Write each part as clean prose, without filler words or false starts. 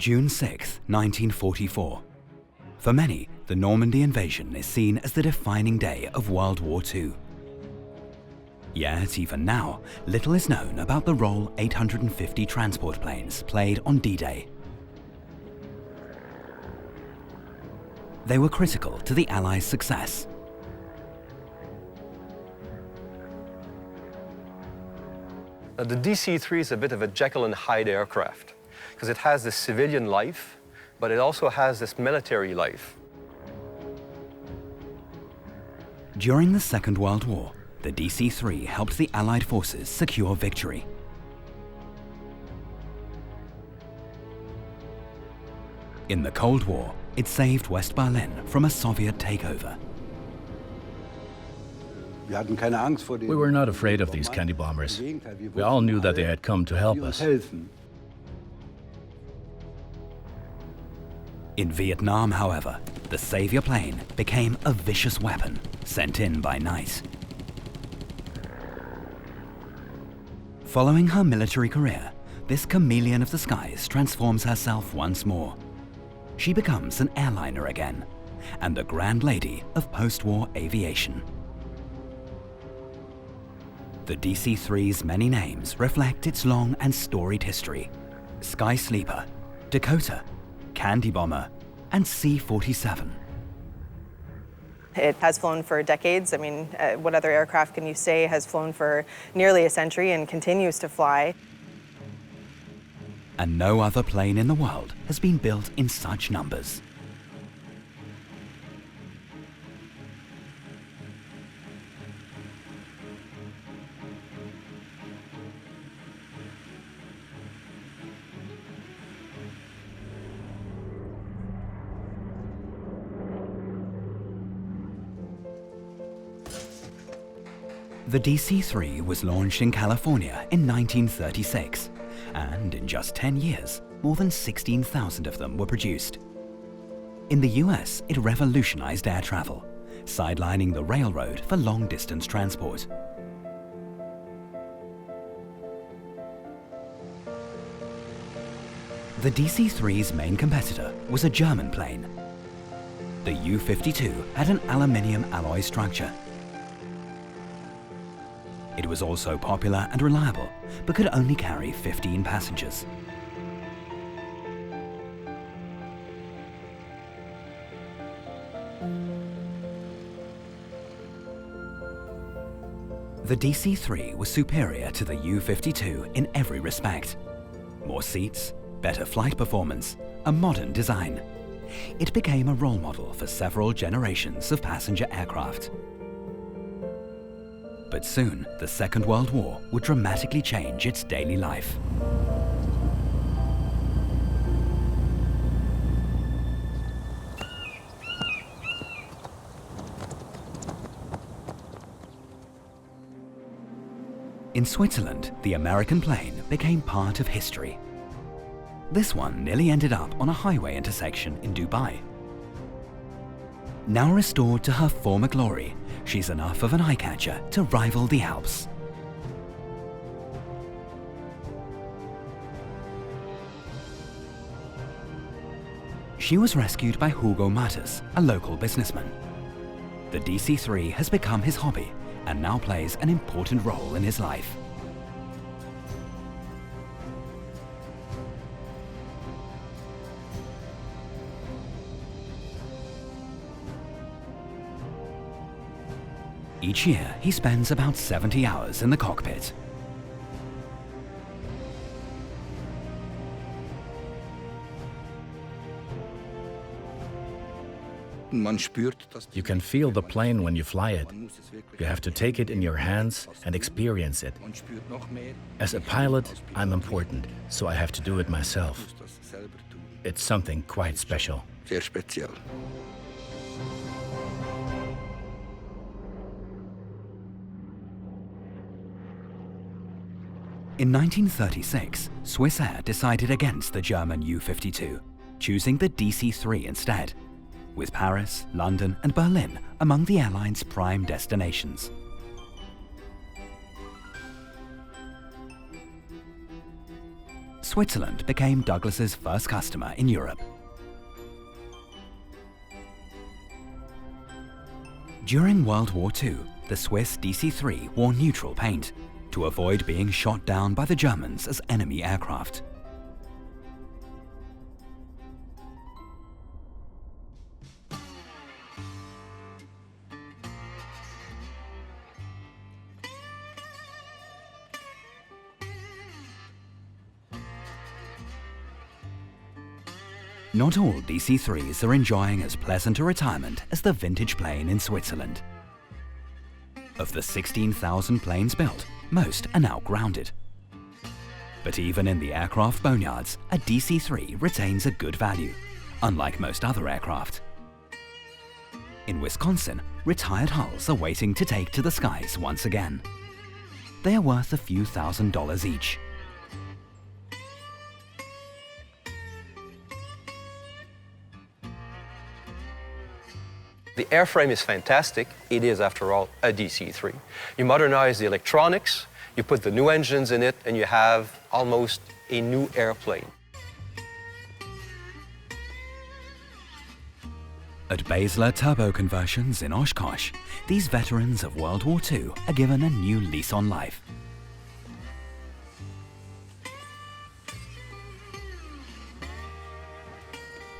June 6, 1944. For many, the Normandy invasion is seen as the defining day of World War II. Yet, even now, little is known about the role 850 transport planes played on D-Day. They were critical to the Allies' success. Now, the DC-3 is a bit of a Jekyll and Hyde aircraft because it has this civilian life, but it also has this military life. During the Second World War, the DC-3 helped the Allied forces secure victory. In the Cold War, it saved West Berlin from a Soviet takeover. We were not afraid of these candy bombers. We all knew that they had come to help us. In Vietnam, however, the Savior plane became a vicious weapon sent in by night. Following her military career, this chameleon of the skies transforms herself once more. She becomes an airliner again, and the grand lady of post-war aviation. The DC-3's many names reflect its long and storied history: Sky Sleeper, Dakota, Candy Bomber, and C-47. It has flown for decades. I mean, what other aircraft can you say has flown for nearly a century and continues to fly? And no other plane in the world has been built in such numbers. The DC-3 was launched in California in 1936, and in just 10 years, more than 16,000 of them were produced. In the US, it revolutionized air travel, sidelining the railroad for long-distance transport. The DC-3's main competitor was a German plane. The U-52 had an aluminium alloy structure. It was also popular and reliable, but could only carry 15 passengers. The DC-3 was superior to the U-52 in every respect. More seats, better flight performance, a modern design. It became a role model for several generations of passenger aircraft. But soon, the Second World War would dramatically change its daily life. In Switzerland, the American plane became part of history. This one nearly ended up on a highway intersection in Dubai. Now restored to her former glory, she's enough of an eye-catcher to rival the Alps. She was rescued by Hugo Mattes, a local businessman. The DC-3 has become his hobby and now plays an important role in his life. Each year, he spends about 70 hours in the cockpit. You can feel the plane when you fly it. You have to take it in your hands and experience it. As a pilot, I'm important, so I have to do it myself. It's something quite special. In 1936, Swissair decided against the German U-52, choosing the DC-3 instead, with Paris, London, and Berlin among the airline's prime destinations. Switzerland became Douglas's first customer in Europe. During World War II, the Swiss DC-3 wore neutral paint to avoid being shot down by the Germans as enemy aircraft. Not all DC-3s are enjoying as pleasant a retirement as the vintage plane in Switzerland. Of the 16,000 planes built, most are now grounded. But even in the aircraft boneyards, a DC-3 retains a good value, unlike most other aircraft. In Wisconsin, retired hulls are waiting to take to the skies once again. They are worth a few $1,000s each. The airframe is fantastic. It is, after all, a DC-3. You modernize the electronics, you put the new engines in it, and you have almost a new airplane. At Basler Turbo Conversions in Oshkosh, these veterans of World War II are given a new lease on life.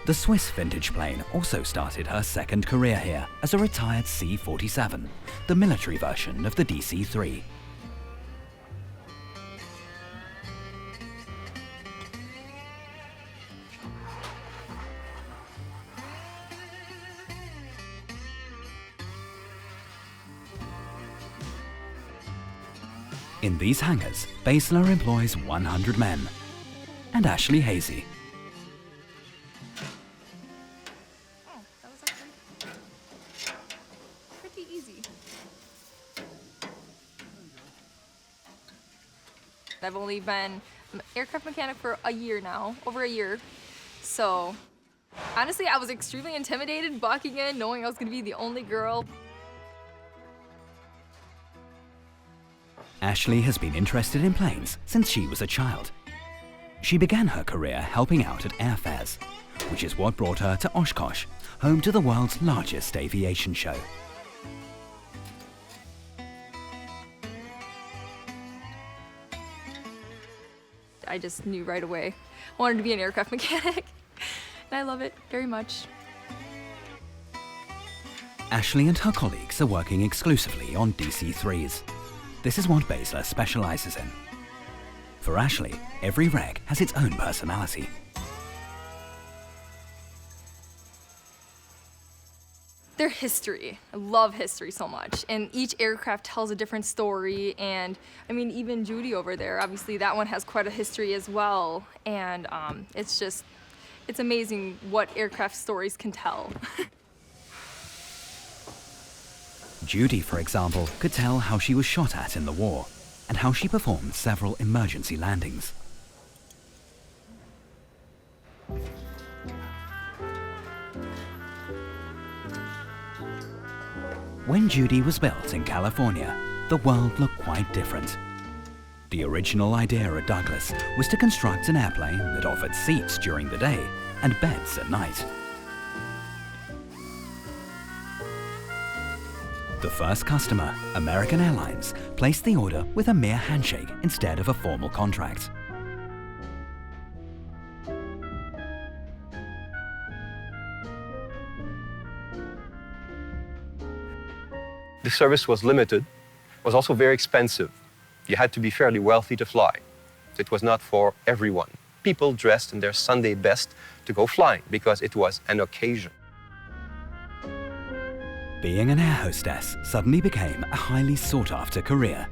The Swiss vintage plane also started her second career here as a retired C-47, the military version of the DC-3. In these hangars, Basler employs 100 men. And Ashley Hazy. I've only been an aircraft mechanic for a year now, over a year. So honestly, I was extremely intimidated walking in, knowing I was gonna be the only girl. Ashley has been interested in planes since she was a child. She began her career helping out at airfairs, which is what brought her to Oshkosh, home to the world's largest aviation show. I just knew right away I wanted to be an aircraft mechanic, and I love it very much. Ashley and her colleagues are working exclusively on DC-3s. This is what Basler specializes in. For Ashley, every reg has its own personality. Their history. I love history so much, and each aircraft tells a different story. And I mean, even Judy over there, obviously that one has quite a history as well. And it's amazing what aircraft stories can tell. Judy, for example, could tell how she was shot at in the war and how she performed several emergency landings. When Judy was built in California, the world looked quite different. The original idea at Douglas was to construct an airplane that offered seats during the day and beds at night. The first customer, American Airlines, placed the order with a mere handshake instead of a formal contract. The service was limited, was also very expensive. You had to be fairly wealthy to fly. It was not for everyone. People dressed in their Sunday best to go flying because it was an occasion. Being an air hostess suddenly became a highly sought-after career.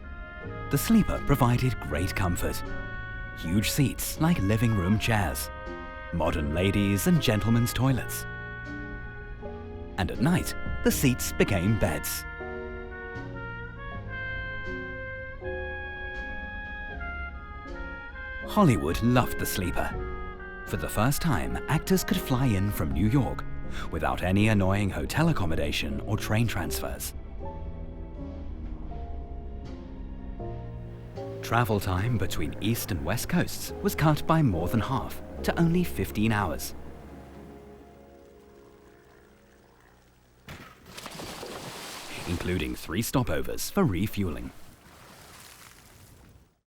The sleeper provided great comfort. Huge seats like living room chairs, modern ladies' and gentlemen's toilets. And at night, the seats became beds. Hollywood loved the sleeper. For the first time, actors could fly in from New York without any annoying hotel accommodation or train transfers. travel time between east and west coasts was cut by more than half, to only 15 hours. Including 3 stopovers for refueling.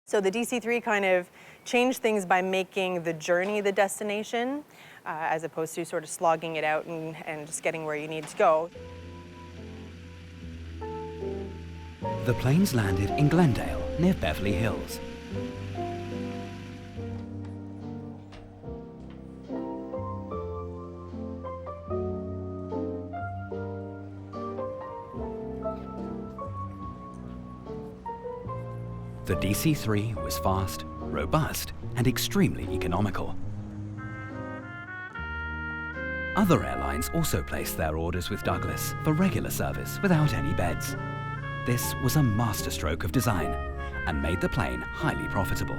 So the DC-3 kind of changed things by making the journey the destination, as opposed to sort of slogging it out and just getting where you need to go. The planes landed in Glendale, near Beverly Hills. The DC-3 was fast, robust, and extremely economical. Other airlines also placed their orders with Douglas for regular service without any beds. This was a masterstroke of design and made the plane highly profitable.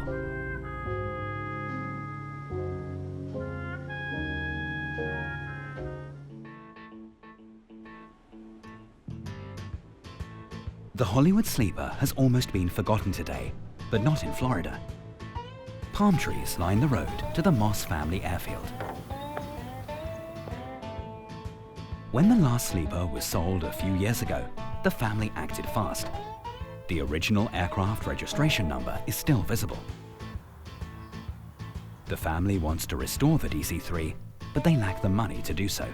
The Hollywood sleeper has almost been forgotten today, but not in Florida. Palm trees line the road to the Moss family airfield. When the last sleeper was sold a few years ago, the family acted fast. The original aircraft registration number is still visible. The family wants to restore the DC-3, but they lack the money to do so.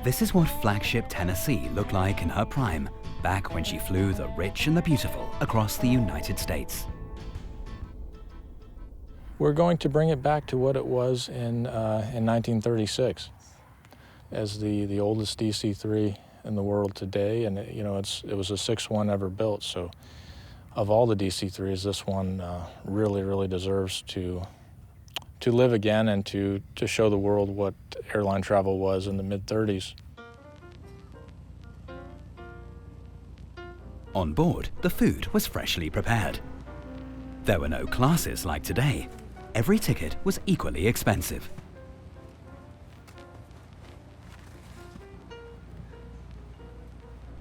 This is what flagship Tennessee looked like in her prime, back when she flew the rich and the beautiful across the United States. We're going to bring it back to what it was in 1936 as the oldest DC-3 in the world today, and it was the 6th one ever built. So, of all the DC-3s, this one really deserves to live again and to show the world what airline travel was in the mid-30s. On board, the food was freshly prepared. There were no classes like today. Every ticket was equally expensive.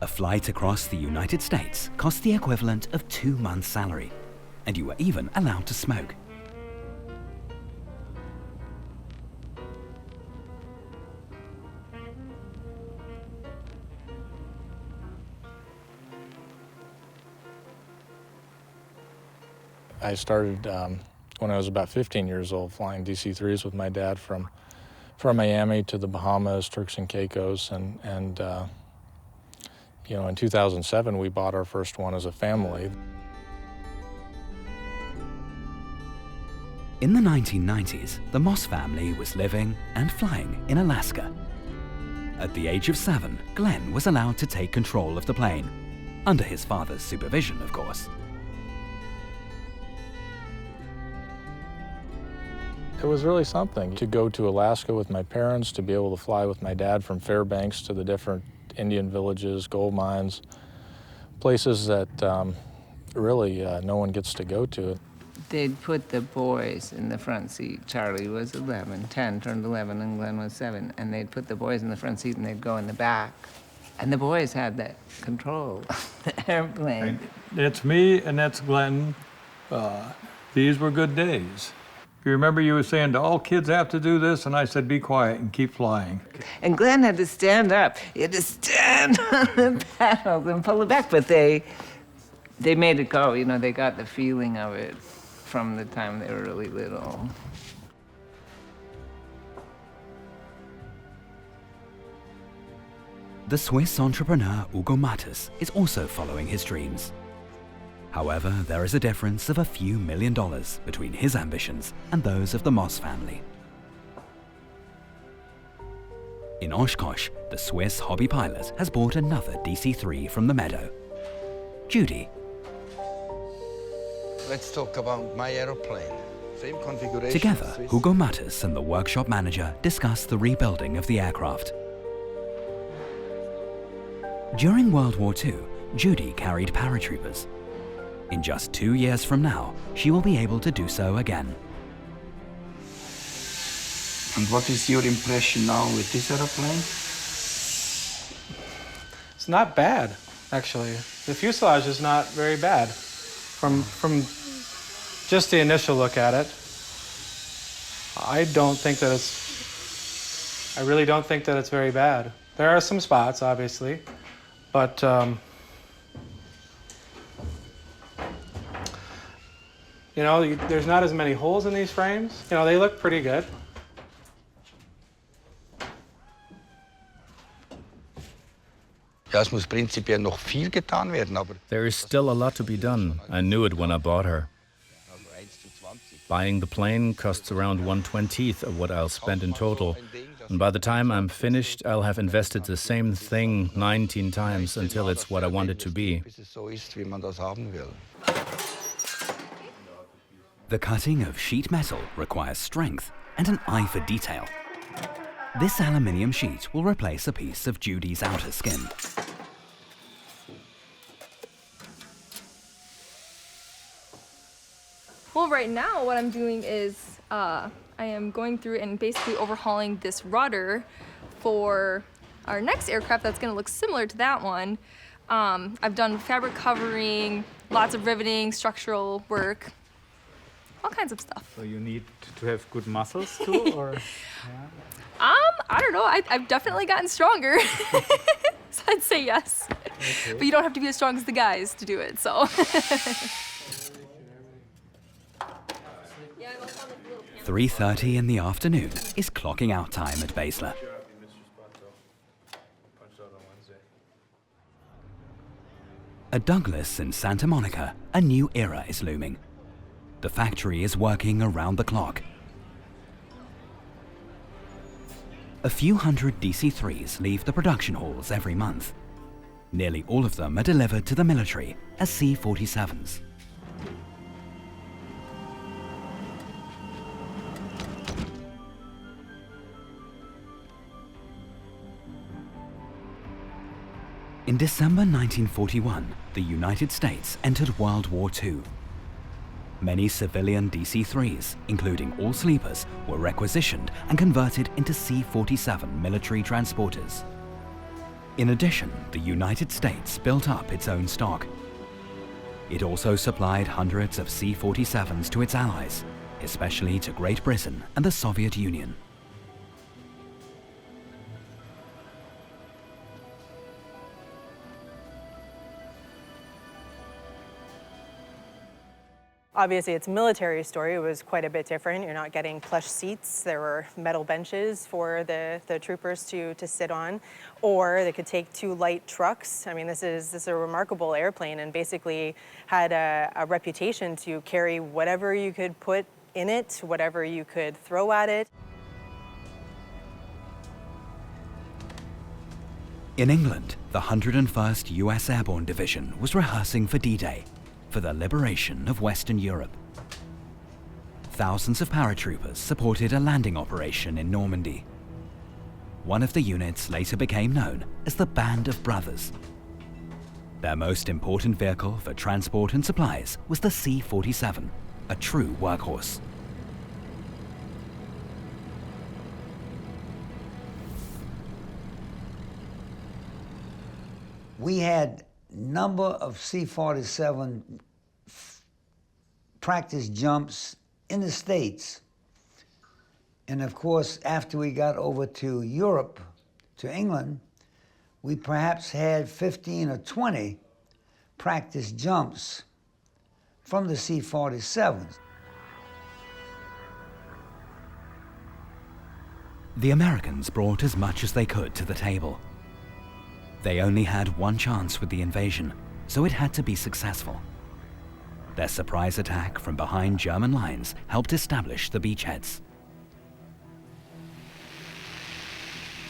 A flight across the United States cost the equivalent of 2 months' salary, and you were even allowed to smoke. I started when I was about 15 years old, flying DC-3s with my dad from Miami to the Bahamas, Turks and Caicos, and in 2007 we bought our first one as a family. In the 1990s, the Moss family was living and flying in Alaska. At the age of 7, Glenn was allowed to take control of the plane, under his father's supervision, of course. It was really something to go to Alaska with my parents, to be able to fly with my dad from Fairbanks to the different Indian villages, gold mines, places that really no one gets to go to. They'd put the boys in the front seat. Charlie was 10, turned 11, and Glenn was 7. And they'd put the boys in the front seat and they'd go in the back. And the boys had that control of the airplane. It's me and that's Glenn. These were good days. You remember you were saying, do all kids have to do this? And I said, be quiet and keep flying. And Glenn had to stand up. He had to stand on the paddles and pull it back. But they made it go. They got the feeling of it from the time they were really little. The Swiss entrepreneur Hugo Mattes is also following his dreams. However, there is a difference of a few $1 million between his ambitions and those of the Moss family. In Oshkosh, the Swiss hobby pilot has bought another DC-3 from the meadow. Judy. Let's talk about my aeroplane. Same configuration. Together, Hugo Mattes and the workshop manager discuss the rebuilding of the aircraft. During World War II, Judy carried paratroopers. In just 2 years from now, she will be able to do so again. And what is your impression now with this aeroplane? It's not bad, actually. The fuselage is not very bad. From just the initial look at it, I really don't think that it's very bad. There are some spots, obviously, but you know, there's not as many holes in these frames. You know, they look pretty good. Ja, es muss prinzipiell noch viel getan werden, aber There is still a lot to be done. I knew it when I bought her. Buying the plane costs around 1/20th of what I'll spend in total. And by the time I'm finished, I'll have invested the same thing 19 times until it's what I want it to be. bis es so ist, wie man das haben will. The cutting of sheet metal requires strength and an eye for detail. This aluminium sheet will replace a piece of Judy's outer skin. Well, right now what I'm doing is I am going through and basically overhauling this rudder for our next aircraft that's going to look similar to that one. I've done fabric covering, lots of riveting, structural work, all kinds of stuff. So you need to have good muscles too, or? I don't know. I've definitely gotten stronger. So I'd say yes. Okay. But you don't have to be as strong as the guys to do it, so. 3:30 in the afternoon is clocking out time at Basler. At Douglas in Santa Monica, a new era is looming. The factory is working around the clock. A few hundred DC-3s leave the production halls every month. Nearly all of them are delivered to the military as C-47s. In December 1941, the United States entered World War II. Many civilian DC-3s, including all sleepers, were requisitioned and converted into C-47 military transporters. In addition, the United States built up its own stock. It also supplied hundreds of C-47s to its allies, especially to Great Britain and the Soviet Union. Obviously, its military story was quite a bit different. You're not getting plush seats. There were metal benches for the troopers to sit on, or they could take two light trucks. I mean, this is a remarkable airplane, and basically had a reputation to carry whatever you could put in it, whatever you could throw at it. In England, the 101st US Airborne Division was rehearsing for D-Day, for the liberation of Western Europe. Thousands of paratroopers supported a landing operation in Normandy. One of the units later became known as the Band of Brothers. Their most important vehicle for transport and supplies was the C-47, a true workhorse. We had number of C-47 practice jumps in the States. And of course, after we got over to Europe, to England, we perhaps had 15 or 20 practice jumps from the C-47s. The Americans brought as much as they could to the table. They only had one chance with the invasion, so it had to be successful. Their surprise attack from behind German lines helped establish the beachheads.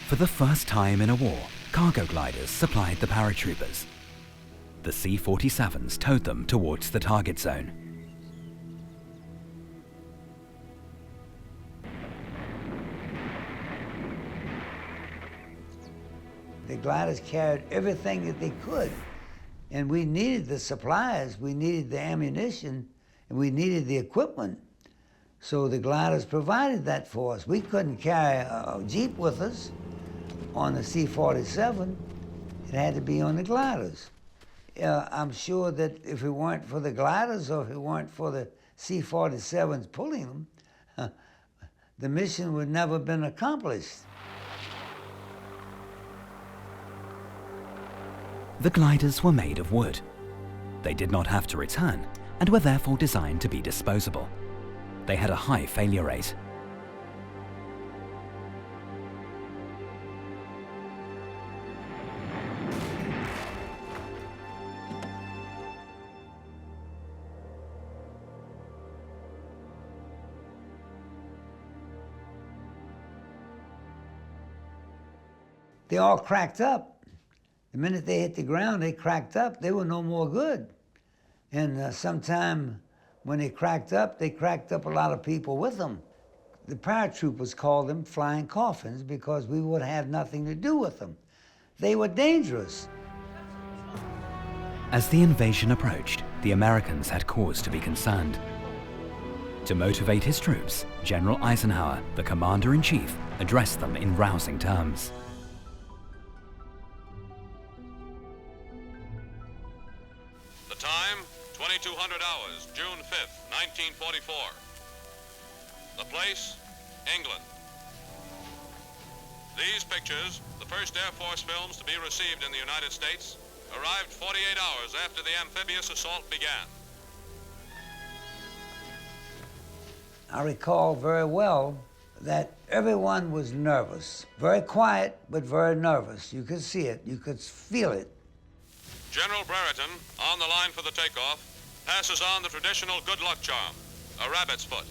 For the first time in a war, cargo gliders supplied the paratroopers. The C-47s towed them towards the target zone. The gliders carried everything that they could. And we needed the supplies, we needed the ammunition, and we needed the equipment. So the gliders provided that for us. We couldn't carry a Jeep with us on the C-47. It had to be on the gliders. I'm sure that if it weren't for the gliders or if it weren't for the C-47s pulling them, the mission would never have been accomplished. The gliders were made of wood. They did not have to return and were therefore designed to be disposable. They had a high failure rate. They all cracked up. The minute they hit the ground, they cracked up. They were no more good. And sometime when they cracked up a lot of people with them. The paratroopers called them flying coffins because we would have nothing to do with them. They were dangerous. As the invasion approached, the Americans had cause to be concerned. To motivate his troops, General Eisenhower, the commander-in-chief, addressed them in rousing terms. The time, 2200 hours, June 5th, 1944. The place, England. These pictures, the first Air Force films to be received in the United States, arrived 48 hours after the amphibious assault began. I recall very well that everyone was nervous. Very quiet, but very nervous. You could see it, you could feel it. General Brereton, on the line for the takeoff, passes on the traditional good luck charm, a rabbit's foot.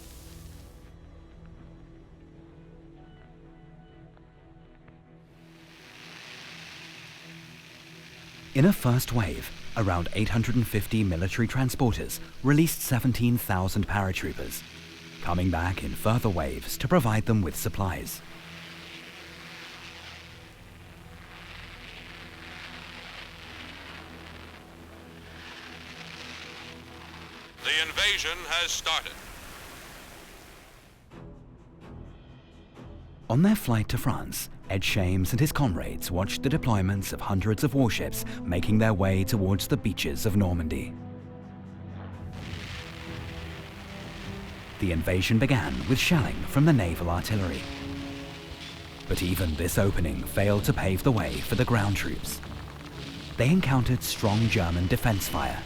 In a first wave, around 850 military transporters released 17,000 paratroopers, coming back in further waves to provide them with supplies. The invasion has started. On their flight to France, Ed Shames and his comrades watched the deployments of hundreds of warships making their way towards the beaches of Normandy. The invasion began with shelling from the naval artillery. But even this opening failed to pave the way for the ground troops. They encountered strong German defense fire.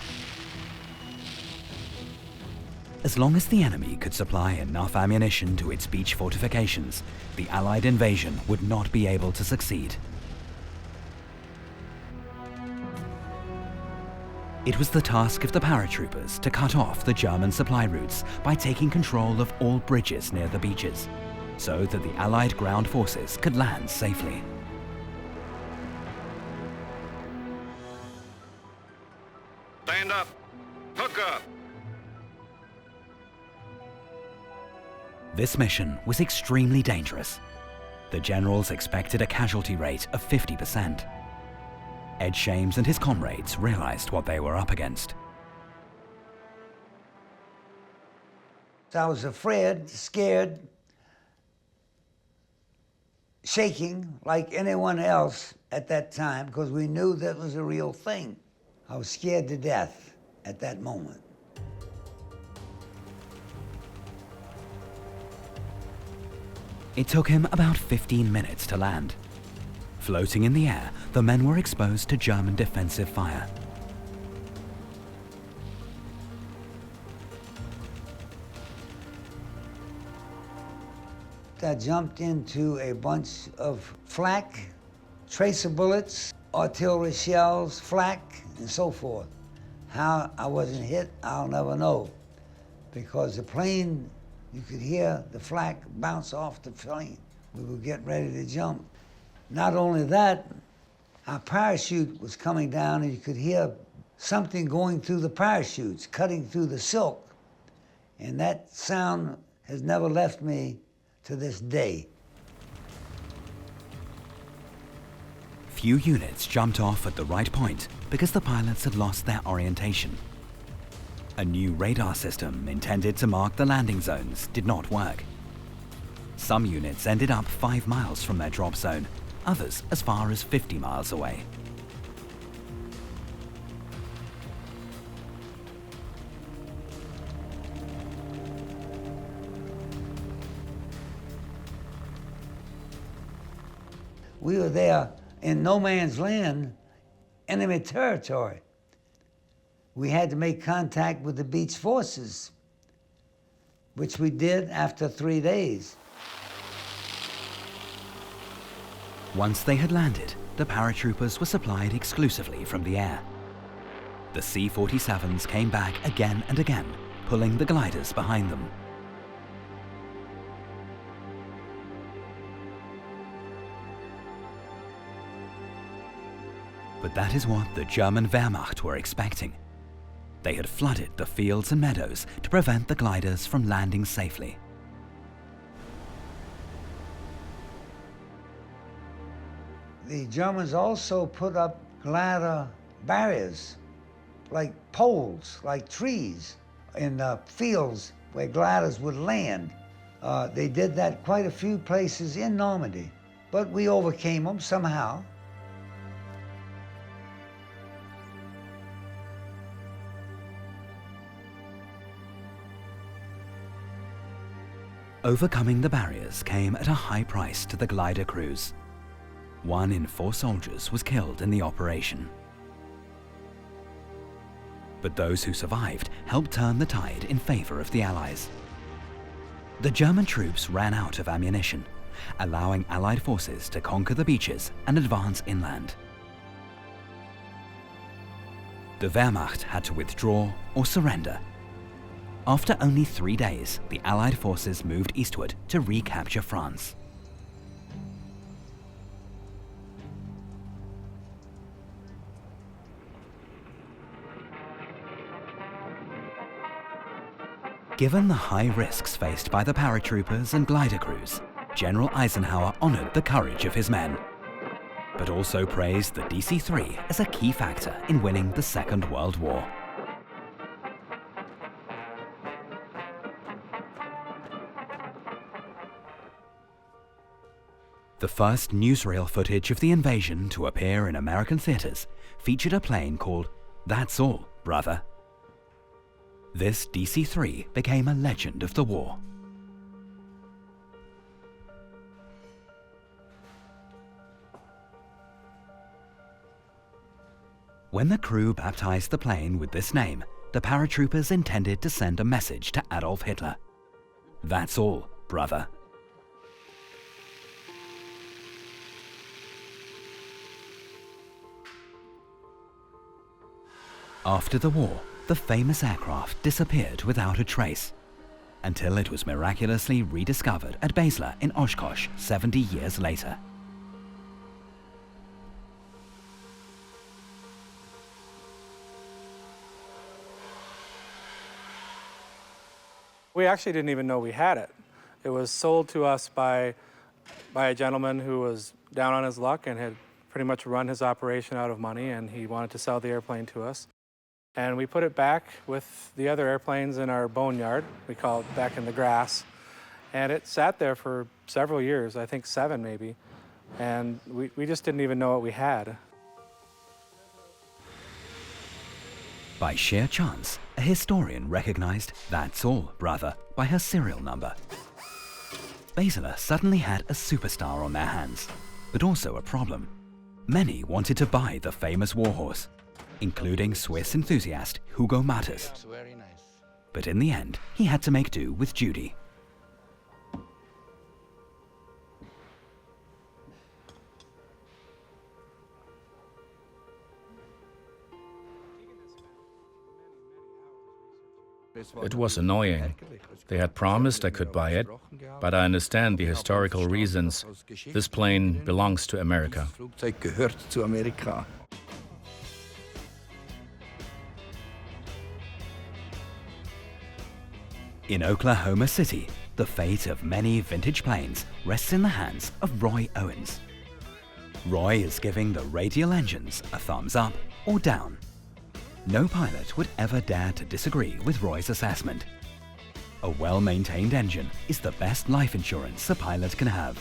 As long as the enemy could supply enough ammunition to its beach fortifications, the Allied invasion would not be able to succeed. It was the task of the paratroopers to cut off the German supply routes by taking control of all bridges near the beaches, so that the Allied ground forces could land safely. Stand up. Hook up. This mission was extremely dangerous. The generals expected a casualty rate of 50%. Ed Shames and his comrades realized what they were up against. I was afraid, scared, shaking like anyone else at that time because we knew that was a real thing. I was scared to death at that moment. It took him about 15 minutes to land. Floating in the air, the men were exposed to German defensive fire. I jumped into a bunch of flak, tracer bullets, artillery shells, flak, and so forth. How I wasn't hit, I'll never know, because the plane, you could hear the flak bounce off the plane. We were getting ready to jump. Not only that, our parachute was coming down and you could hear something going through the parachutes, cutting through the silk. And that sound has never left me to this day. Few units jumped off at the right point because the pilots had lost their orientation. A new radar system intended to mark the landing zones did not work. Some units ended up 5 miles from their drop zone, others as far as 50 miles away. We were there in no man's land, enemy territory. We had to make contact with the Beach forces, which we did after 3 days. Once they had landed, the paratroopers were supplied exclusively from the air. The C-47s came back again and again, pulling the gliders behind them. But that is what the German Wehrmacht were expecting. They had flooded the fields and meadows to prevent the gliders from landing safely. The Germans also put up glider barriers, like poles, like trees, in the fields where gliders would land. They did that quite a few places in Normandy, but we overcame them somehow. Overcoming the barriers came at a high price to the glider crews. 1 in 4 soldiers was killed in the operation. But those who survived helped turn the tide in favor of the Allies. The German troops ran out of ammunition, allowing Allied forces to conquer the beaches and advance inland. The Wehrmacht had to withdraw or surrender. After only 3 days, the Allied forces moved eastward to recapture France. Given the high risks faced by the paratroopers and glider crews, General Eisenhower honored the courage of his men, but also praised the DC-3 as a key factor in winning the Second World War. The first newsreel footage of the invasion to appear in American theaters featured a plane called "That's All, Brother." This DC-3 became a legend of the war. When the crew baptized the plane with this name, the paratroopers intended to send a message to Adolf Hitler. "That's all, brother." After the war, the famous aircraft disappeared without a trace, until it was miraculously rediscovered at Basler in Oshkosh 70 years later. We actually didn't even know we had it. It was sold to us by a gentleman who was down on his luck and had pretty much run his operation out of money, and he wanted to sell the airplane to us. And we put it back with the other airplanes in our boneyard. We call it back in the grass. And it sat there for several years, I think 7 maybe. And we just didn't even know what we had. By sheer chance, a historian recognized "That's All, Brother" by her serial number. Basler suddenly had a superstar on their hands, but also a problem. Many wanted to buy the famous warhorse, including Swiss enthusiast Hugo Matters. But in the end, he had to make do with Judy. It was annoying. They had promised I could buy it, but I understand the historical reasons. This plane belongs to America. In Oklahoma City, the fate of many vintage planes rests in the hands of Roy Owens. Roy is giving the Radial engines a thumbs up or down. No pilot would ever dare to disagree with Roy's assessment. A well-maintained engine is the best life insurance a pilot can have.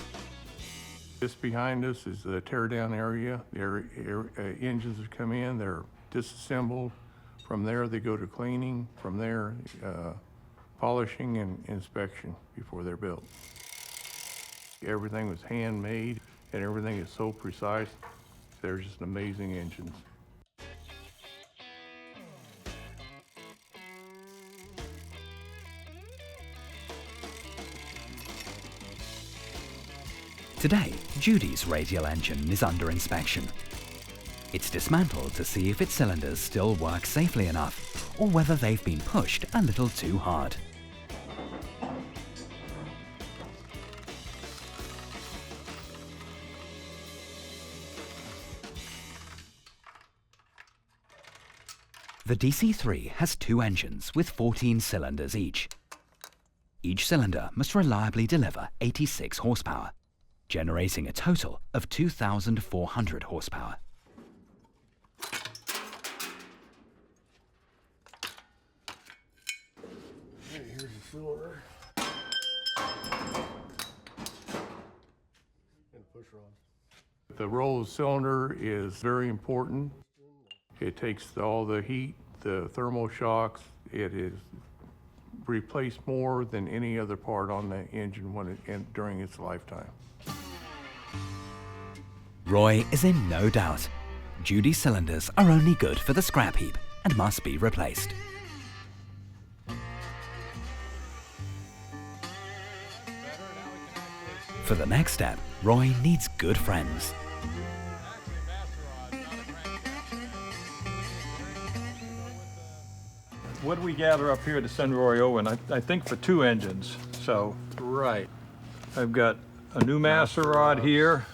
Just behind us is the tear-down area. The engines that come in, they're disassembled. From there, they go to cleaning. From there, polishing and inspection before they're built. Everything was handmade. and everything is so precise. They're just amazing engines. Today, Judy's radial engine is under inspection. It's dismantled to see if its cylinders still work safely enough, or whether they've been pushed a little too hard. The DC-3 has two engines with 14 cylinders each. Each cylinder must reliably deliver 86 horsepower, generating a total of 2,400 horsepower. Here's the cylinder. And push rod. The roll of cylinder is very important. It takes all the heat, the thermal shocks. It is replaced more than any other part on the engine during its lifetime. Roy is in no doubt. Judy's cylinders are only good for the scrap heap and must be replaced. For the next step, Roy needs good friends. What do we gather up here to send Roy Owen? I think for two engines. So, Right. I've got a new master rod here,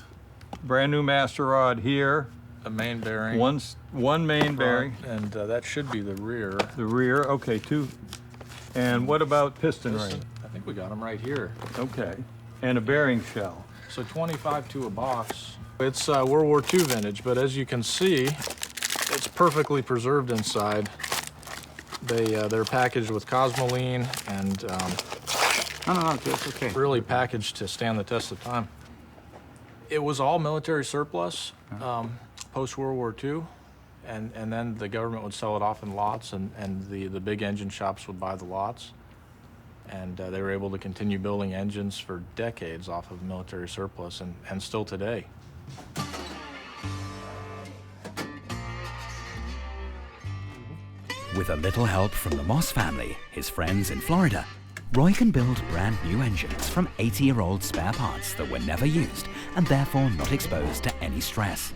brand new master rod here, A main bearing. one main bearing, And that should be the rear. the rear, okay, two. And what about piston ring? I think we got them right here. Okay, and a bearing shell. So 25 to a box. It's World War II vintage, but as you can see, it's perfectly preserved inside. They're packaged with Cosmoline and It's okay. really packaged to stand the test of time. It was all military surplus post-World War II, and then the government would sell it off in lots, and the big engine shops would buy the lots. And they were able to continue building engines for decades off of military surplus, and still today. With a little help from the Moss family, his friends in Florida, Roy can build brand new engines from 80-year-old spare parts that were never used and therefore not exposed to any stress.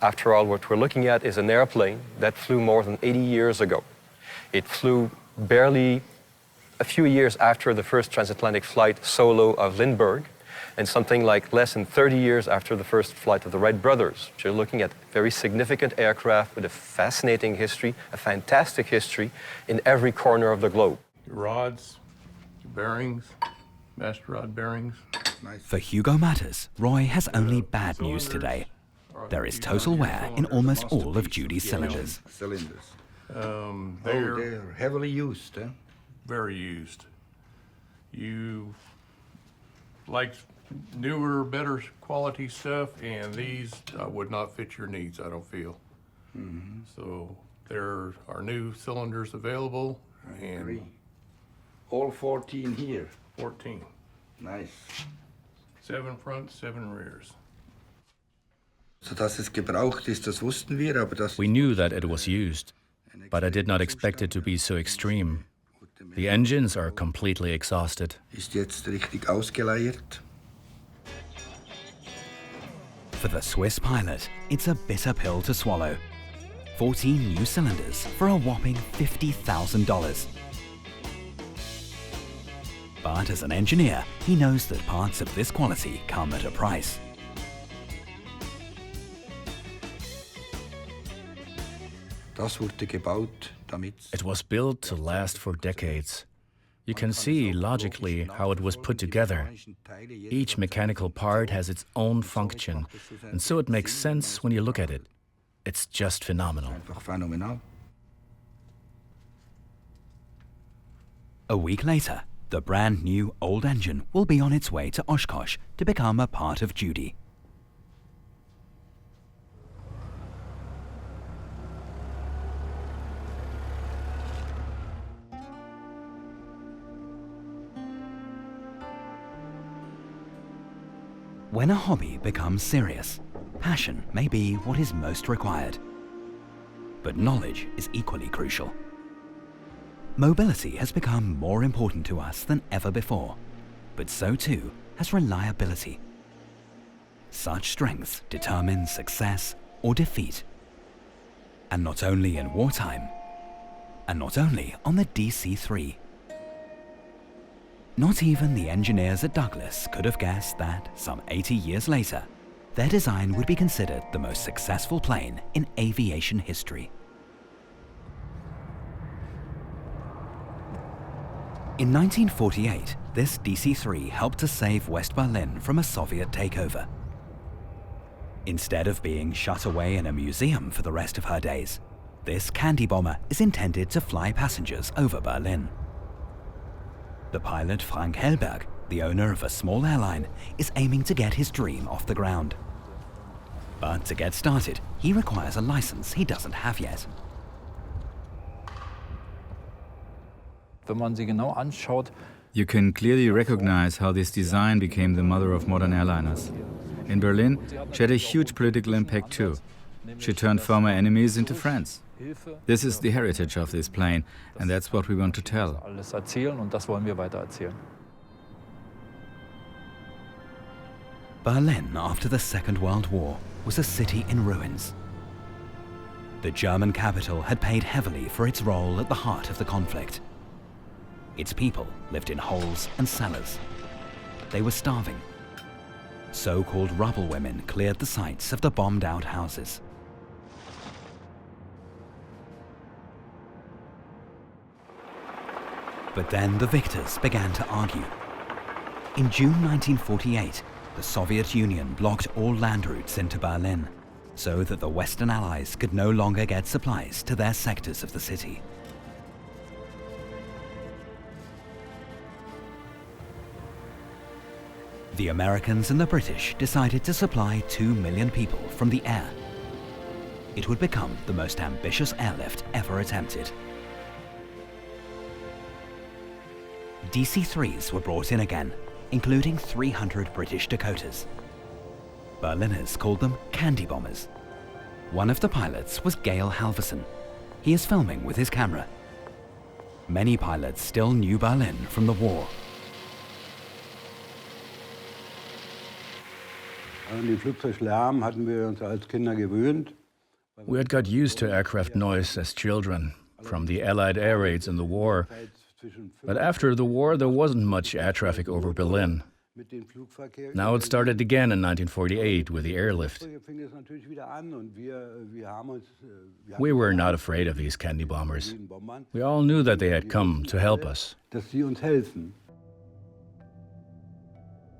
After all, what we're looking at is an airplane that flew more than 80 years ago. It flew barely a few years after the first transatlantic flight solo of Lindbergh, and something like less than 30 years after the first flight of the Wright brothers. So you're looking at very significant aircraft with a fascinating history, a fantastic history in every corner of the globe. Your rods, your bearings, master rod bearings. For Hugo Matters, Roy has only bad news today. There is total wear in almost all of Judy's cylinders. They're heavily used, eh? Very used. You like newer, better quality stuff, and these would not fit your needs, I don't feel. So there are new cylinders available, and All 14 here. 14. Nice. 7 front, 7 rears. So dass es gebraucht ist, das wussten wir, aber das We knew that it was used, but I did not expect it to be so extreme. The engines are completely exhausted. ist jetzt richtig ausgeleiert. For the Swiss pilot, it's a bitter pill to swallow. 14 new cylinders for a whopping $50,000. But as an engineer, he knows that parts of this quality come at a price. Das wurde gebaut, damit It was built to last for decades. You can see logically how it was put together. Each mechanical part has its own function, and so it makes sense when you look at it. It's just phenomenal. einfach phänomenal. A week later, the brand new old engine will be on its way to Oshkosh to become a part of Judy. When a hobby becomes serious, passion may be what is most required. But knowledge is equally crucial. Mobility has become more important to us than ever before, but so too has reliability. Such strengths determine success or defeat. And not only in wartime, and not only on the DC-3. Not even the engineers at Douglas could have guessed that, some 80 years later, their design would be considered the most successful plane in aviation history. In 1948, this DC-3 helped to save West Berlin from a Soviet takeover. Instead of being shut away in a museum for the rest of her days, this candy bomber is intended to fly passengers over Berlin. The pilot Frank Hellberg, the owner of a small airline, is aiming to get his dream off the ground. But to get started, he requires a license he doesn't have yet. You can clearly recognize how this design became the mother of modern airliners. In Berlin, she had a huge political impact too. She turned former enemies into friends. This is the heritage of this plane, and that's what we want to tell. Berlin, after the Second World War, was a city in ruins. The German capital had paid heavily for its role at the heart of the conflict. Its people lived in holes and cellars. They were starving. So-called rubble women cleared the sites of the bombed-out houses. But then the victors began to argue. In June 1948, the Soviet Union blocked all land routes into Berlin, so that the Western Allies could no longer get supplies to their sectors of the city. The Americans and the British decided to supply 2 million people from the air. It would become the most ambitious airlift ever attempted. DC-3s were brought in again, including 300 British Dakotas. Berliners called them candy bombers. One of the pilots was Gail Halvorsen. He is filming with his camera. Many pilots still knew Berlin from the war. We had got used to aircraft noise as children, from the Allied air raids in the war. But after the war, there wasn't much air traffic over Berlin. Now it started again in 1948 with the airlift. We were not afraid of these candy bombers. We all knew that they had come to help us.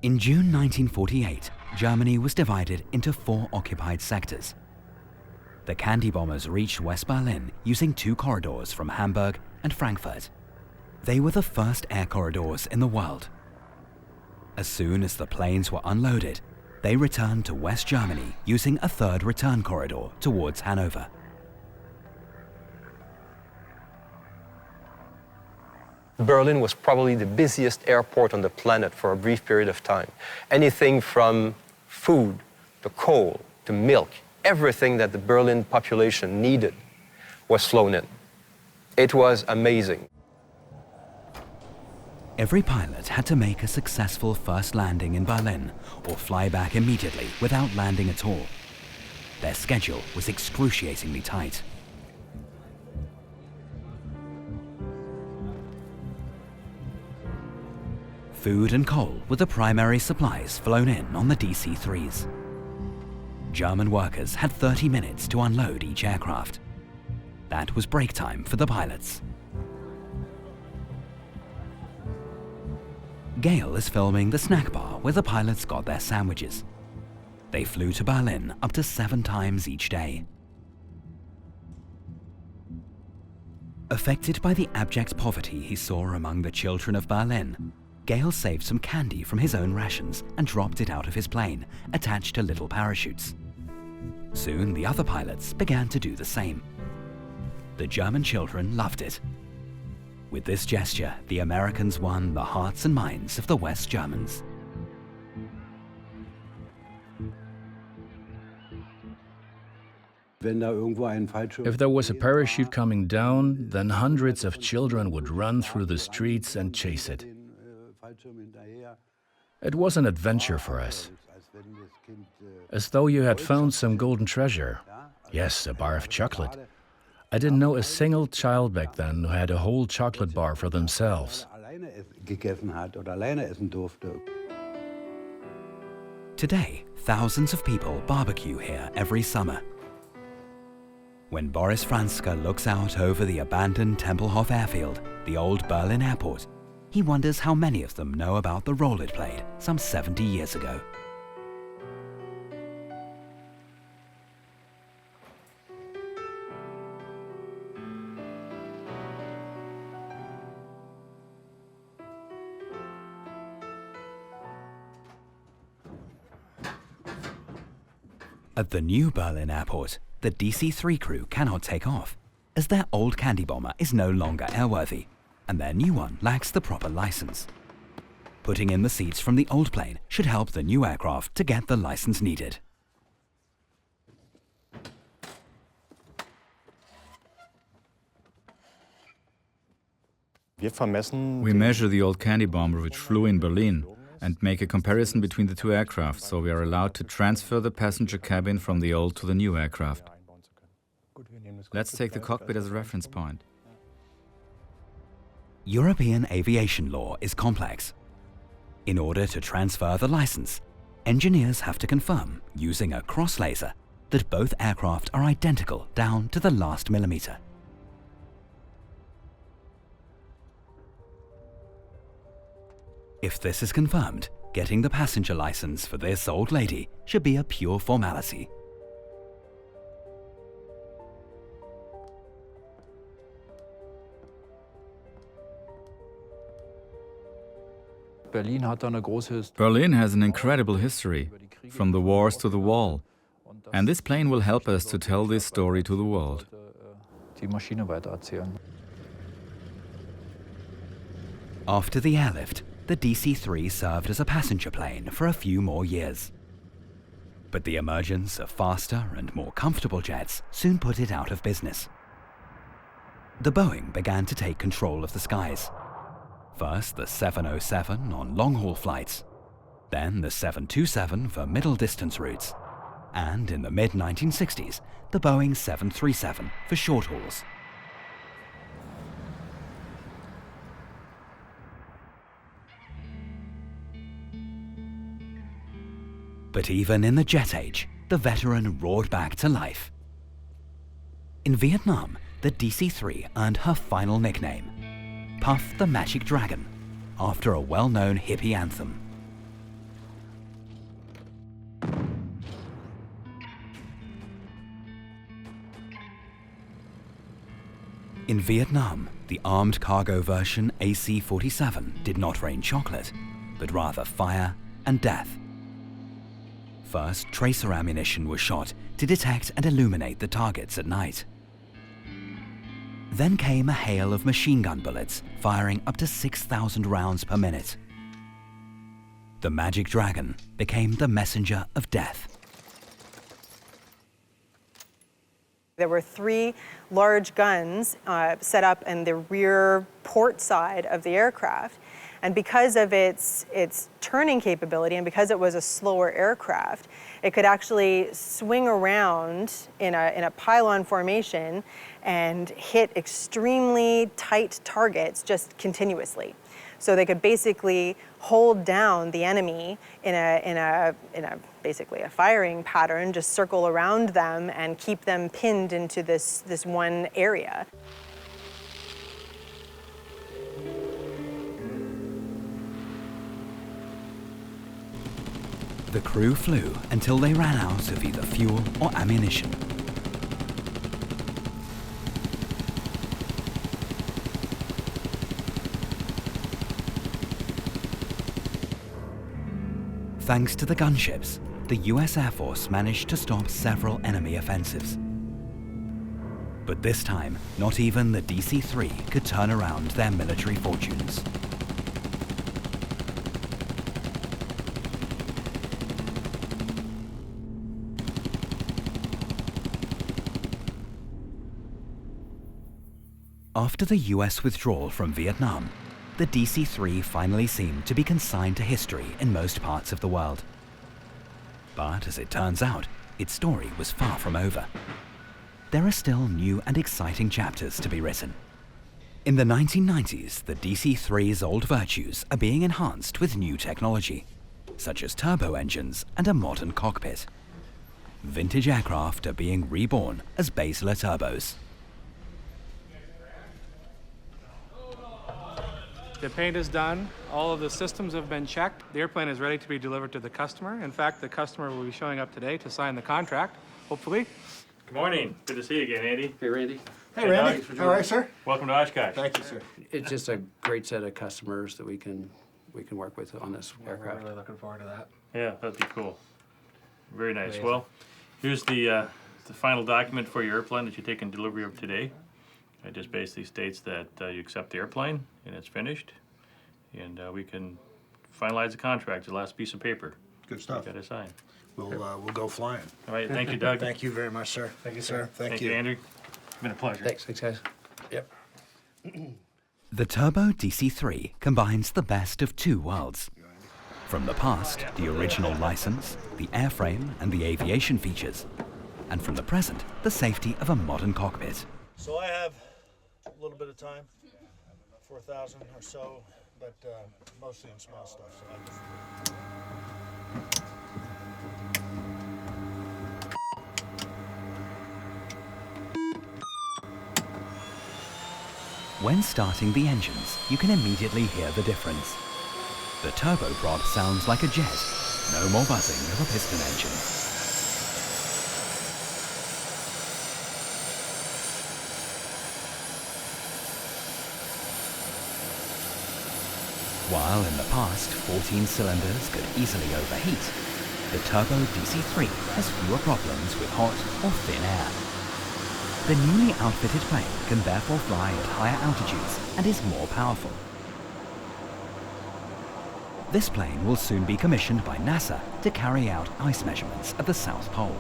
In June 1948, Germany was divided into 4 occupied sectors. The candy bombers reached West Berlin using 2 corridors from Hamburg and Frankfurt. They were the first air corridors in the world. As soon as the planes were unloaded, they returned to West Germany using a 3rd return corridor towards Hanover. Berlin was probably the busiest airport on the planet for a brief period of time. Anything from food to coal to milk, everything that the Berlin population needed was flown in. It was amazing. Every pilot had to make a successful first landing in Berlin or fly back immediately without landing at all. Their schedule was excruciatingly tight. Food and coal were the primary supplies flown in on the DC-3s. German workers had 30 minutes to unload each aircraft. That was break time for the pilots. Gail is filming the snack bar where the pilots got their sandwiches. They flew to Berlin up to 7 times each day. Affected by the abject poverty he saw among the children of Berlin, Gail saved some candy from his own rations and dropped it out of his plane, attached to little parachutes. Soon the other pilots began to do the same. The German children loved it. With this gesture, the Americans won the hearts and minds of the West Germans. If there was a parachute coming down, then hundreds of children would run through the streets and chase it. It was an adventure for us, as though you had found some golden treasure. Yes, a bar of chocolate. I didn't know a single child back then who had a whole chocolate bar for themselves. Today, thousands of people barbecue here every summer. When Boris Franzke looks out over the abandoned Tempelhof airfield, the old Berlin airport, he wonders how many of them know about the role it played some 70 years ago. At the new Berlin airport, the DC-3 crew cannot take off, as their old candy bomber is no longer airworthy, and their new one lacks the proper license. Putting in the seats from the old plane should help the new aircraft to get the license needed. We measure the old candy bomber which flew in Berlin and make a comparison between the two aircraft, so we are allowed to transfer the passenger cabin from the old to the new aircraft. Let's take the cockpit as a reference point. European aviation law is complex. In order to transfer the license, engineers have to confirm, using a cross laser, that both aircraft are identical down to the last millimeter. If this is confirmed, getting the passenger license for this old lady should be a pure formality. Berlin has an incredible history, from the wars to the wall. And this plane will help us to tell this story to the world. After the airlift, the DC-3 served as a passenger plane for a few more years. But the emergence of faster and more comfortable jets soon put it out of business. The Boeing began to take control of the skies. First the 707 on long-haul flights, then the 727 for middle-distance routes, and in the mid-1960s, the Boeing 737 for short hauls. But even in the jet age, the veteran roared back to life. In Vietnam, the DC-3 earned her final nickname, Puff the Magic Dragon, after a well-known hippie anthem. In Vietnam, the armed cargo version AC-47 did not rain chocolate, but rather fire and death. First, tracer ammunition was shot to detect and illuminate the targets at night. Then came a hail of machine gun bullets, firing up to 6,000 rounds per minute. The Magic Dragon became the messenger of death. There were 3 large guns set up in the rear port side of the aircraft. And because of its turning capability and because it was a slower aircraft, it could actually swing around in a pylon formation and hit extremely tight targets just continuously. So they could basically hold down the enemy in a basically a firing pattern, just circle around them and keep them pinned into this one area. The crew flew until they ran out of either fuel or ammunition. Thanks to the gunships, the US Air Force managed to stop several enemy offensives. But this time, not even the DC-3 could turn around their military fortunes. After the US withdrawal from Vietnam, the DC-3 finally seemed to be consigned to history in most parts of the world. But as it turns out, its story was far from over. There are still new and exciting chapters to be written. In the 1990s, the DC-3's old virtues are being enhanced with new technology, such as turbo engines and a modern cockpit. Vintage aircraft are being reborn as Basler turbos. The paint is done. All of the systems have been checked. The airplane is ready to be delivered to the customer. In fact, the customer will be showing up today to sign the contract, hopefully. Good morning. Good to see you again, Andy. Hey, Randy. Hey, Randy. How are you, sir? Welcome to Oshkosh. Thank you, sir. It's just a great set of customers that we can work with on this aircraft. We're really looking forward to that. Yeah, that'd be cool. Very nice. Amazing. Well, here's the final document for your airplane that you're taking delivery of today. It just basically states that you accept the airplane and it's finished, and we can finalize the contract, the last piece of paper. Good stuff. You got to sign. We'll go flying. All right, thank you, Doug. Thank you very much, sir. Thank you, sir. Thank you, Andrew. It's been a pleasure. Thanks guys. Yep. The Turbo DC-3 combines the best of two worlds. From the past, the original license, the airframe and the aviation features, and from the present, the safety of a modern cockpit. So I have a little bit of time, 4,000 or so, but mostly in small stuff. So I just... When starting the engines, you can immediately hear the difference. The turboprop sounds like a jet, no more buzzing of a piston engine. While in the past 14 cylinders could easily overheat, the Turbo DC-3 has fewer problems with hot or thin air. The newly outfitted plane can therefore fly at higher altitudes and is more powerful. This plane will soon be commissioned by NASA to carry out ice measurements at the South Pole.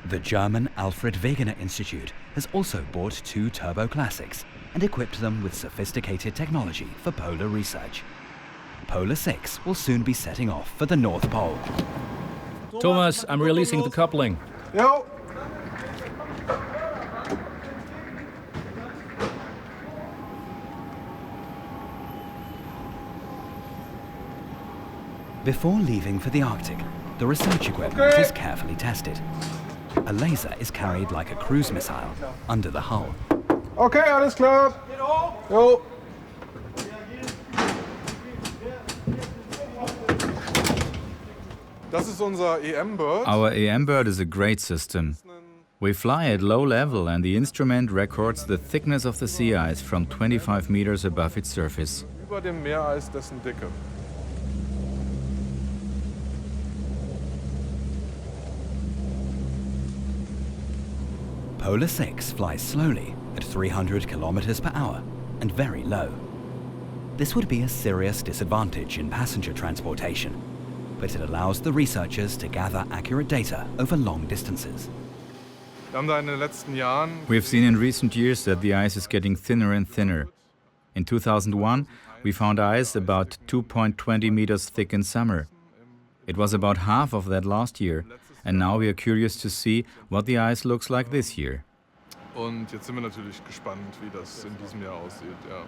The German Alfred Wegener Institute has also bought two Turbo Classics and equipped them with sophisticated technology for polar research. Polar 6 will soon be setting off for the North Pole. Thomas, I'm releasing the coupling. Yo! Before leaving for the Arctic, the research equipment is carefully tested. A laser is carried like a cruise missile under the hull. Okay, alles klar. Jo. Our EM bird is a great system. We fly at low level and the instrument records the thickness of the sea ice from 25 meters above its surface. Über dem Meereis dessen Dicke. Polar 6 flies slowly at 300 kilometers per hour and very low. This would be a serious disadvantage in passenger transportation, but it allows the researchers to gather accurate data over long distances. We've seen in recent years that the ice is getting thinner and thinner. In 2001, we found ice about 2.20 meters thick in summer. It was about half of that last year, and now we are curious to see what the ice looks like this year. Und jetzt sind wir natürlich gespannt, wie das in diesem Jahr aussieht, ja.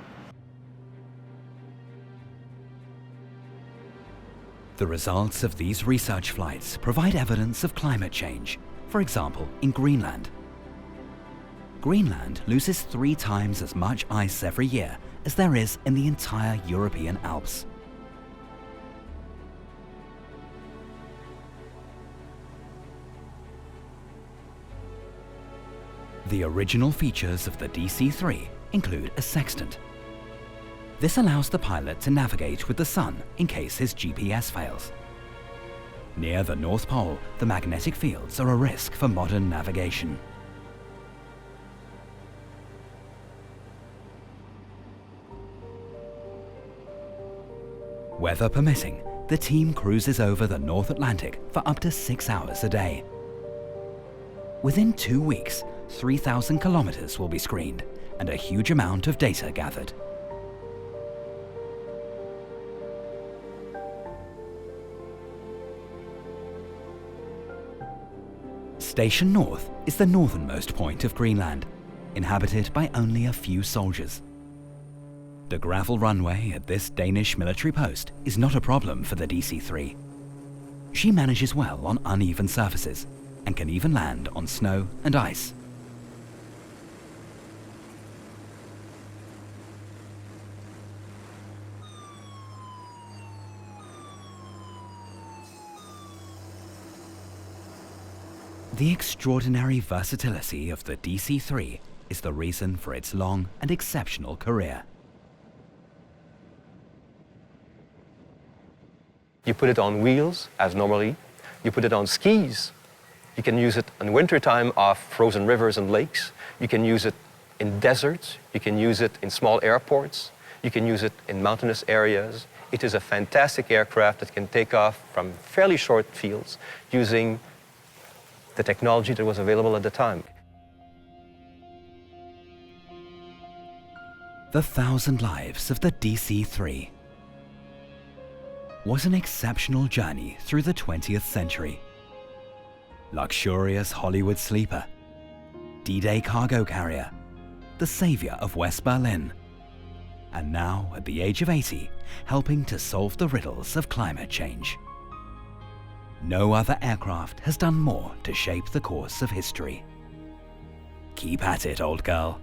The results of these research flights provide evidence of climate change, for example, in Greenland. Greenland loses 3 times as much ice every year as there is in the entire European Alps. The original features of the DC-3 include a sextant. This allows the pilot to navigate with the sun in case his GPS fails. Near the North Pole, the magnetic fields are a risk for modern navigation. Weather permitting, the team cruises over the North Atlantic for up to 6 hours a day. Within 2 weeks, 3,000 kilometers will be screened and a huge amount of data gathered. Station North is the northernmost point of Greenland, inhabited by only a few soldiers. The gravel runway at this Danish military post is not a problem for the DC-3. She manages well on uneven surfaces and can even land on snow and ice. The extraordinary versatility of the DC-3 is the reason for its long and exceptional career. You put it on wheels, as normally. You put it on skis. You can use it in wintertime off frozen rivers and lakes. You can use it in deserts. You can use it in small airports. You can use it in mountainous areas. It is a fantastic aircraft that can take off from fairly short fields using the technology that was available at the time. The 1,000 lives of the DC-3 was an exceptional journey through the 20th century. Luxurious Hollywood sleeper, D-Day cargo carrier, the savior of West Berlin, and now, at the age of 80, helping to solve the riddles of climate change. No other aircraft has done more to shape the course of history. Keep at it, old girl.